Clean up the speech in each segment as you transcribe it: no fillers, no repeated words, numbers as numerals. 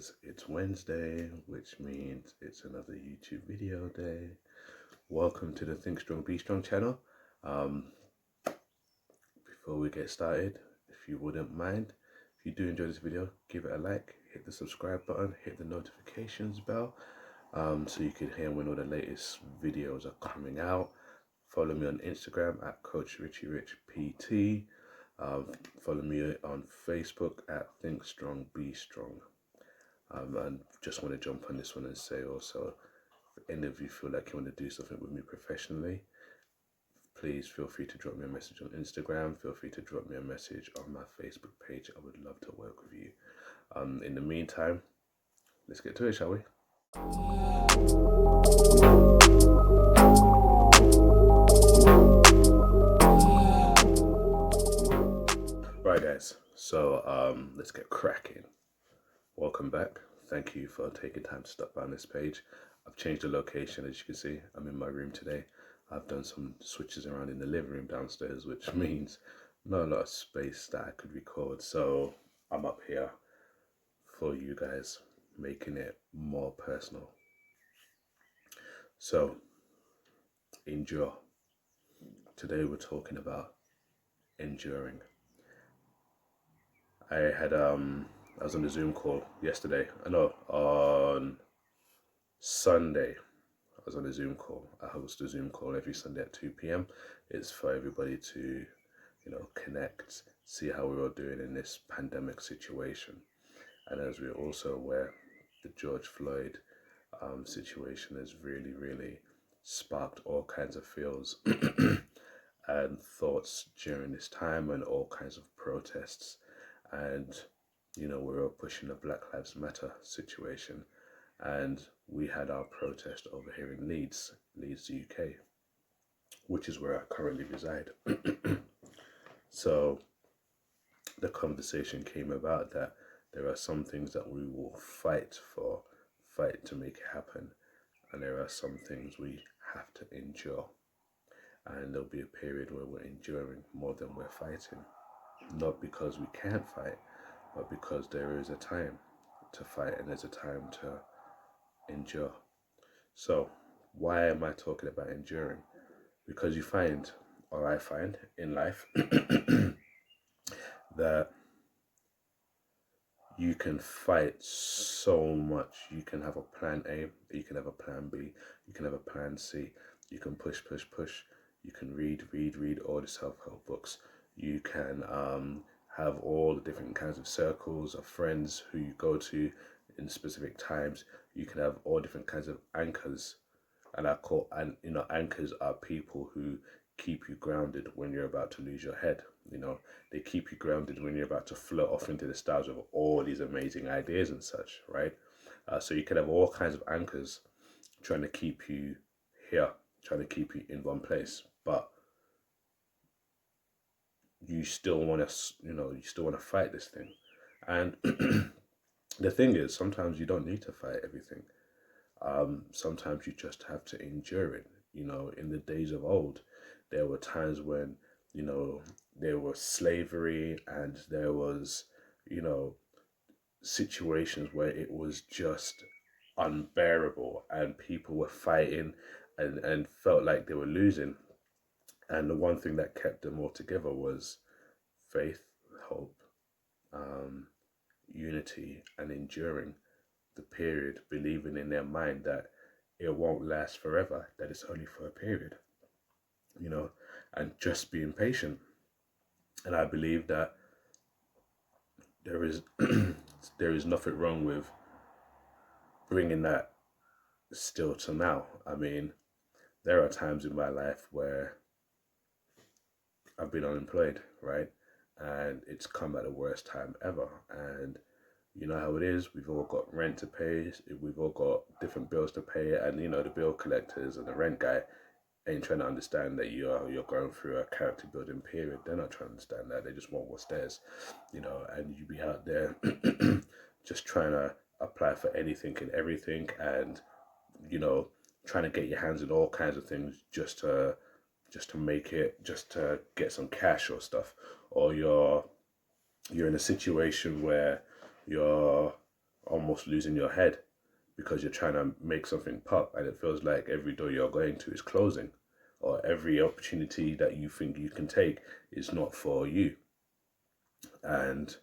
guys, it's Wednesday, which means it's another YouTube video day. Welcome to the Think Strong Be Strong channel. Before we get started, if you wouldn't mind, if you do enjoy this video, give it a like, hit the subscribe button, hit the notifications bell, so you can hear when all the latest videos are coming out. Follow me on Instagram at Coach Richie Rich PT. Follow me on Facebook at Think Strong Be Strong. And just want to jump on this one and say also, if any of you feel like you want to do something with me professionally, please feel free to drop me a message on Instagram. Feel free to drop me a message on my Facebook page. I would love to work with you. In the meantime, let's get to it, shall we? Right, guys. So let's get cracking. Welcome back. Thank you for taking time to stop by on this page. I've changed the location, as you can see. I'm in my room today. I've done some switches around in the living room downstairs, which means not a lot of space that I could record. So I'm up here for you guys, making it more personal. So endure. Today we're talking about enduring. I was on a Zoom call yesterday. On Sunday. I was on a Zoom call. I host a Zoom call every Sunday at 2 p.m. It's for everybody to, connect, see how we're all doing in this pandemic situation. And as we're also aware, the George Floyd situation has really, really sparked all kinds of feels and thoughts during this time, and all kinds of protests. And, we're all pushing the Black Lives Matter situation. And we had our protest over here in Leeds, UK, which is where I currently reside. So the conversation came about that there are some things that we will fight to make it happen. And there are some things we have to endure. And there'll be a period where we're enduring more than we're fighting. Not because we can't fight, but because there is a time to fight and there's a time to endure. So why am I talking about enduring? Because you find, or I find in life, that you can fight so much. You can have a plan A, you can have a plan B, you can have a plan C. You can push. You can read all the self-help books. You can have all the different kinds of circles of friends who you go to in specific times. You can have all different kinds of anchors, and anchors are people who keep you grounded when you're about to lose your head. They keep you grounded when you're about to float off into the stars with all these amazing ideas and such, right? So you can have all kinds of anchors trying to keep you here, trying to keep you in one place, but you still want to fight this thing. And the thing is, sometimes you don't need to fight everything. Sometimes you just have to endure it. In the days of old, there were times when, there was slavery, and there was, situations where it was just unbearable and people were fighting and felt like they were losing. And the one thing that kept them all together was faith, hope, unity, and enduring the period, believing in their mind that it won't last forever, that it's only for a period, and just being patient. And I believe that there is there is nothing wrong with bringing that still to now. I mean, there are times in my life where I've been unemployed, right? And it's come at the worst time ever. And you know how it is. We've all got rent to pay. We've all got different bills to pay. And, the bill collectors and the rent guy ain't trying to understand that you're going through a character building period. They're not trying to understand that. They just want what's theirs, and you be out there just trying to apply for anything and everything, and, trying to get your hands in all kinds of things just to make it, just to get some cash or stuff. Or you're in a situation where you're almost losing your head because you're trying to make something pop, and it feels like every door you're going to is closing, or every opportunity that you think you can take is not for you. And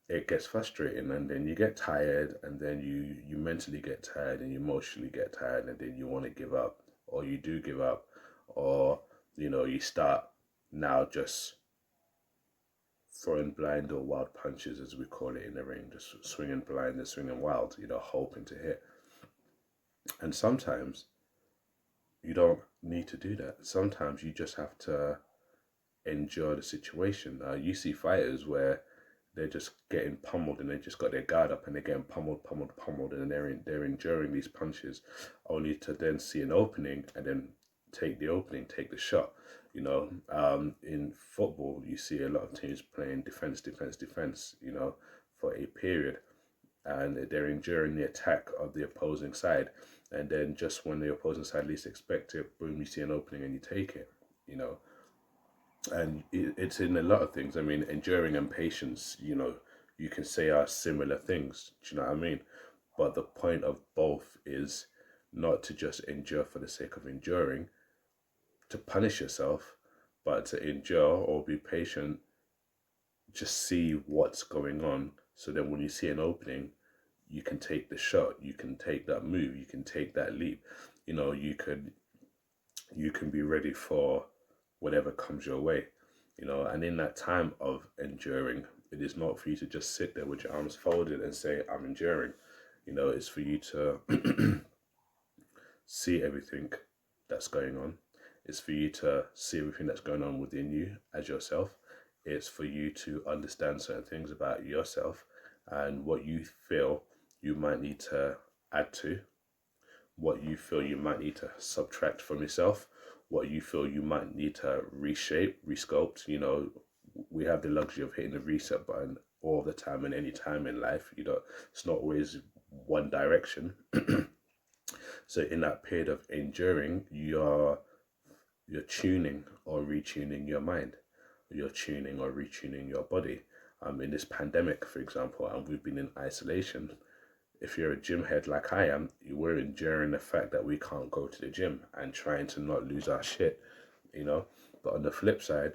it gets frustrating, and then you get tired, and then you mentally get tired, and you emotionally get tired, and then you want to give up, or you do give up, or you start now just throwing blind or wild punches, as we call it in the ring, just swinging blind and swinging wild, hoping to hit. And sometimes you don't need to do that. Sometimes you just have to endure the situation. You see fighters where they're just getting pummeled, and they just got their guard up, and they're getting pummeled, and they're enduring these punches, only to then see an opening and then take the opening, take the shot. In football, you see a lot of teams playing defense, for a period, and they're enduring the attack of the opposing side, and then just when the opposing side least expect it, boom, you see an opening and you take it. And it's in a lot of things. I mean, enduring and patience, you can say are similar things. Do you know what I mean? But the point of both is not to just endure for the sake of enduring, to punish yourself, but to endure or be patient, just see what's going on. So then when you see an opening, you can take the shot, you can take that move, you can take that leap. You can be ready for whatever comes your way. And in that time of enduring, it is not for you to just sit there with your arms folded and say, I'm enduring. It's for you to see everything that's going on. It's for you to see everything that's going on within you as yourself. It's for you to understand certain things about yourself and what you feel you might need to add to, what you feel you might need to subtract from yourself, what you feel you might need to reshape, resculpt. We have the luxury of hitting the reset button all the time and any time in life. It's not always one direction. So in that period of enduring, you're tuning or retuning your mind. You're tuning or retuning your body. In this pandemic, for example, and we've been in isolation, if you're a gym head like I am, we're enduring the fact that we can't go to the gym and trying to not lose our shit, But on the flip side,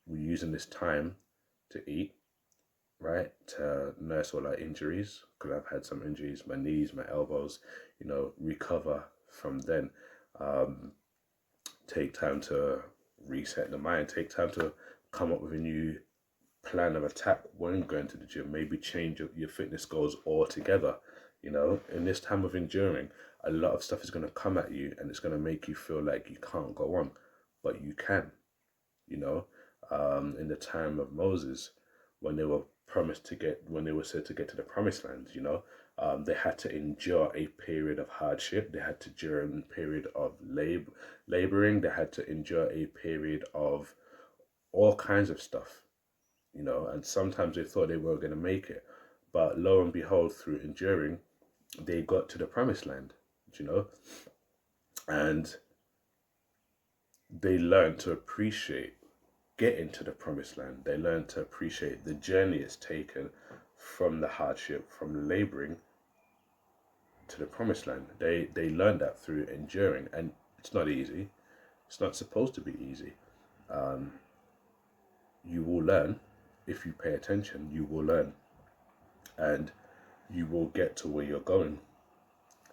we're using this time to eat, right? To nurse all our injuries, because I've had some injuries, my knees, my elbows, recover from then. Take time to reset the mind, take time to come up with a new plan of attack when going to the gym, maybe change your fitness goals altogether. In this time of enduring, a lot of stuff is going to come at you, and it's going to make you feel like you can't go on, but you can. In the time of Moses, when they were when they were said to get to the promised land, they had to endure a period of hardship. They had to endure a period of laboring. They had to endure a period of all kinds of stuff, and sometimes they thought they were going to make it, but lo and behold, through enduring, they got to the promised land, and they learned to appreciate getting to the promised land. They learned to appreciate the journey it's taken from the hardship, from laboring to the promised land. They learned that through enduring, and it's not easy. It's not supposed to be easy. You will learn if you pay attention. You will learn, and you will get to where you're going,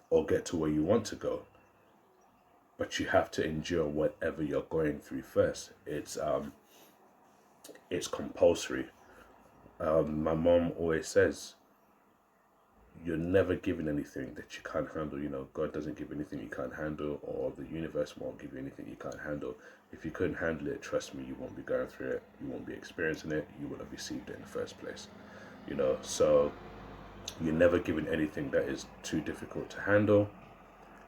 or get to where you want to go. But you have to endure whatever you're going through first. It's compulsory. My mom always says, you're never given anything that you can't handle. God doesn't give anything you can't handle, or the universe won't give you anything you can't handle. If you couldn't handle it, trust me, you won't be going through it. You won't be experiencing it. You wouldn't have received it in the first place. So you're never given anything that is too difficult to handle.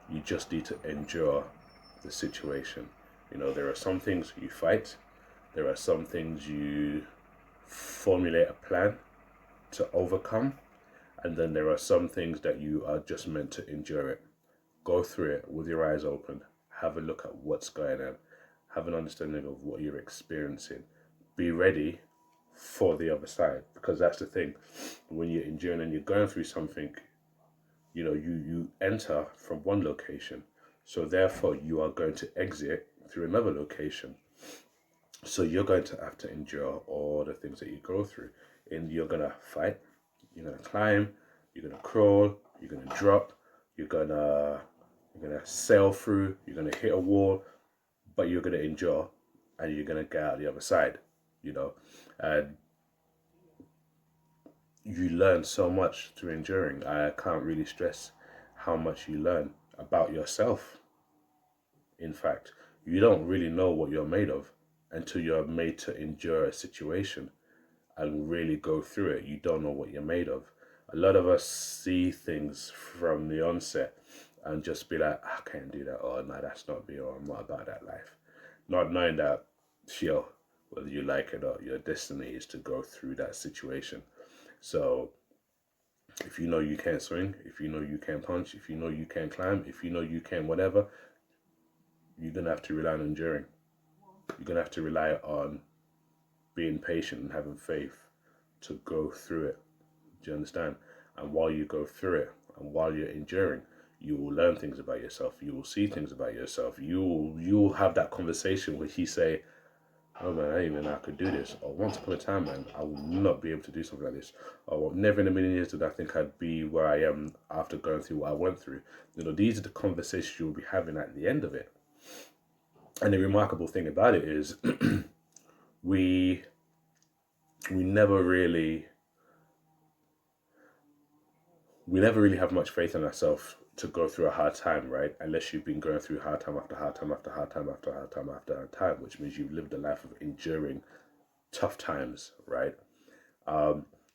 You just need to endure the situation. There are some things you fight. There are some things you formulate a plan to overcome. And then there are some things that you are just meant to endure it. Go through it with your eyes open. Have a look at what's going on. Have an understanding of what you're experiencing. Be ready for the other side. Because that's the thing, when you're enduring and you're going through something, you enter from one location, so therefore you are going to exit through another location. So you're going to have to endure all the things that you go through, and you're gonna fight, you're gonna climb, you're gonna crawl, you're gonna drop, you're gonna sail through, you're gonna hit a wall, but you're gonna endure, and you're gonna get out the other side. You know, and you learn so much through enduring. I can't really stress how much you learn about yourself. In fact, you don't really know what you're made of until you're made to endure a situation and really go through it. You don't know what you're made of. A lot of us see things from the onset and just be like, I can't do that, or no, that's not me, or I'm not about that life. Not knowing that, sure, whether you like it or not, your destiny is to go through that situation. So if you know you can't swing, if you know you can't punch, if you know you can't climb, if you know you can't whatever, you're gonna have to rely on enduring. You're gonna have to rely on being patient and having faith to go through it. Do you understand? And while you go through it and while you're enduring, you will learn things about yourself. You will see things about yourself. You will have that conversation where you say, "Oh man, I didn't even know I could do this." Or once upon a time, man, I will not be able to do something like this. Or never in a million years did I think I'd be where I am after going through what I went through. These are the conversations you'll be having at the end of it. And the remarkable thing about it is, we we never really we never really have much faith in ourselves to go through a hard time, right? Unless you've been going through hard time after hard time after hard time after hard time after hard time, which means you've lived a life of enduring tough times, right?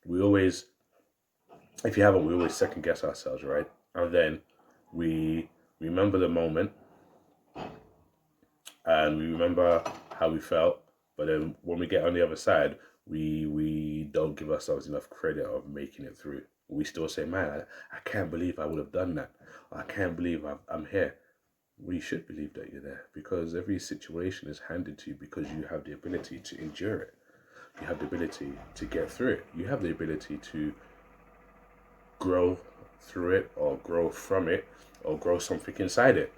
We always, if you haven't, we always second guess ourselves, right? And then we remember the moment and we remember how we felt, but then when we get on the other side, we don't give ourselves enough credit of making it through. We still say, "Man, I can't believe I would have done that. I can't believe I'm here." We should believe that you're there because every situation is handed to you because you have the ability to endure it. You have the ability to get through it. You have the ability to grow through it or grow from it or grow something inside it.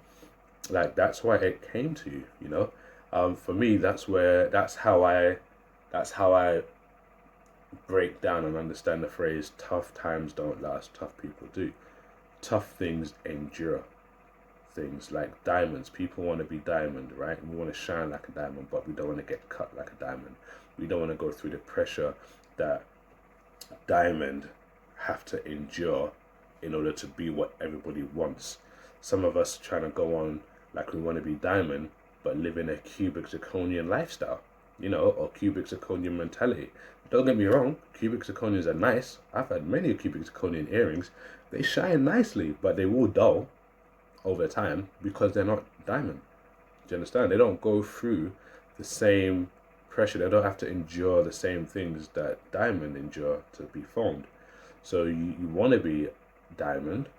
Like that's why it came to you. For me, that's how I break down and understand the phrase tough times don't last, tough people do. Tough things endure. Things like diamonds. People want to be diamond, right? We want to shine like a diamond, but we don't want to get cut like a diamond. We don't want to go through the pressure that diamond have to endure in order to be what everybody wants. Some of us trying to go on like we want to be diamond, but live in a cubic zirconian lifestyle, or cubic zirconian mentality. Don't get me wrong, cubic zirconians are nice. I've had many cubic zirconian earrings. They shine nicely, but they will dull over time because they're not diamond. Do you understand? They don't go through the same pressure. They don't have to endure the same things that diamond endure to be formed. So you want to be diamond,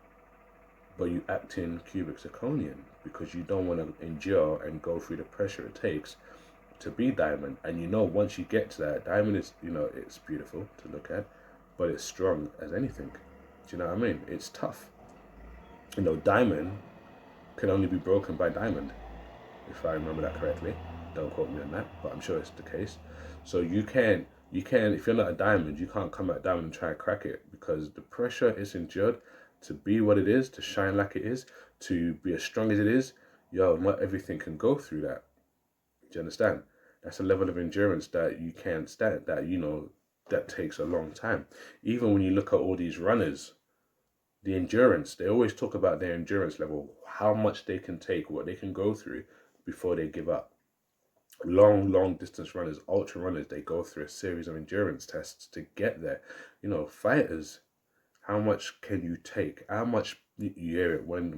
but you act in cubic zirconian because you don't want to endure and go through the pressure it takes to be diamond. And once you get to that, diamond is, it's beautiful to look at, but it's strong as anything. Do you know what I mean? It's tough. Diamond can only be broken by diamond, if I remember that correctly. Don't quote me on that, but I'm sure it's the case. So you can, if you're not a diamond, you can't come at diamond and try and crack it because the pressure is endured to be what it is, to shine like it is, to be as strong as it is. Yo, not everything can go through that. Do you understand? That's a level of endurance that you can't stand. That takes a long time. Even when you look at all these runners, the endurance, they always talk about their endurance level, how much they can take, what they can go through before they give up. Long distance runners, ultra runners, they go through a series of endurance tests to get there. Fighters, how much can you take? How much you hear it when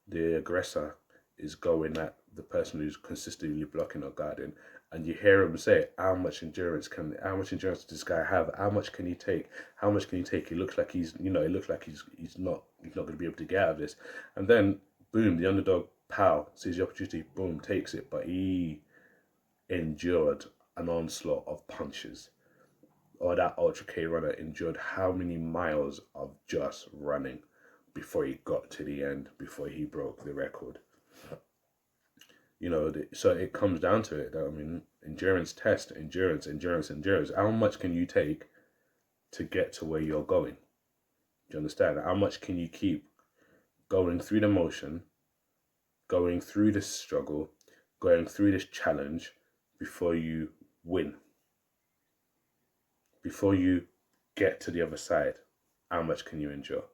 the aggressor is going at the person who's consistently blocking or guarding, and you hear him say, how much endurance does this guy have? How much can he take? How much can he take? It looks like he's not going to be able to get out of this. And then boom, the underdog, pow, sees the opportunity, boom, takes it. But he endured an onslaught of punches. Or that Ultra K runner endured how many miles of just running before he got to the end, before he broke the record. You know, so it comes down to it. I mean, endurance test, endurance. How much can you take to get to where you're going? Do you understand? How much can you keep going through the motion, going through this struggle, going through this challenge before you win? Before you get to the other side, how much can you endure?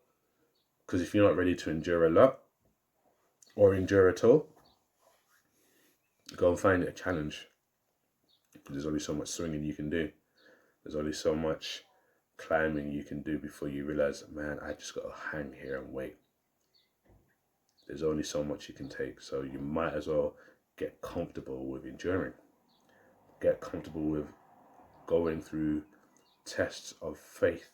Because if you're not ready to endure a lot or endure at all, go and find it a challenge. There's only so much swinging you can do. There's only so much climbing you can do before you realize, man, I just got to hang here and wait. There's only so much you can take. So you might as well get comfortable with enduring. Get comfortable with going through tests of faith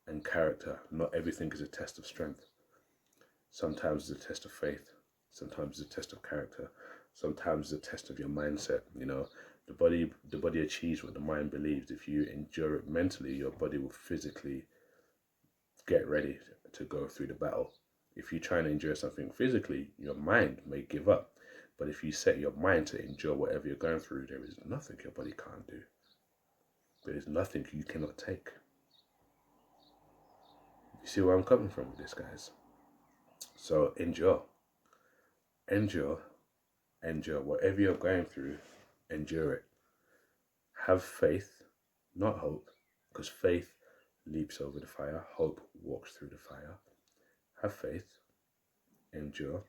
and character. Not everything is a test of strength. Sometimes it's a test of faith. Sometimes it's a test of character. Sometimes it's a test of your mindset. You know, the body achieves what the mind believes. If you endure it mentally, your body will physically get ready to go through the battle. If you try and endure something physically, your mind may give up. But if you set your mind to endure whatever you're going through, there is nothing your body can't do. There is nothing you cannot take. You see where I'm coming from with this, guys? So endure. Endure. Endure. Whatever you're going through, endure it. Have faith, not hope, because faith leaps over the fire. Hope walks through the fire. Have faith. Endure.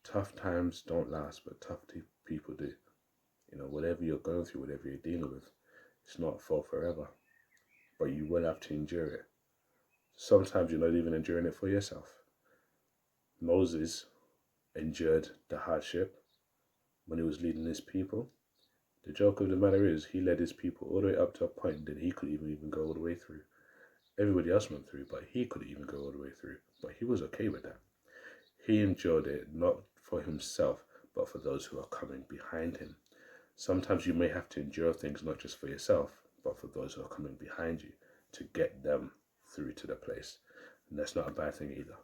Tough times don't last, but tough people do. You know, whatever you're going through, whatever you're dealing with, it's not for forever. But you will have to endure it. Sometimes you're not even enduring it for yourself. Moses endured the hardship when he was leading his people. The joke of the matter is, he led his people all the way up to a point that he couldn't even go all the way through. Everybody else went through, but he couldn't even go all the way through. But he was okay with that. He endured it not for himself, but for those who are coming behind him. Sometimes you may have to endure things not just for yourself, but for those who are coming behind you to get them through to the place. And that's not a bad thing either.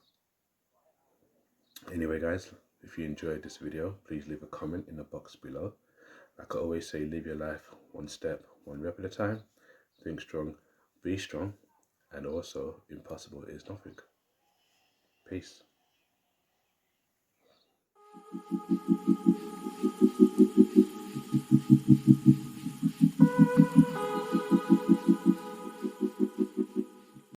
Anyway, guys, if you enjoyed this video, please leave a comment in the box below. Like I always say, live your life one step, one rep at a time. Think strong, be strong, and also impossible is nothing. Peace.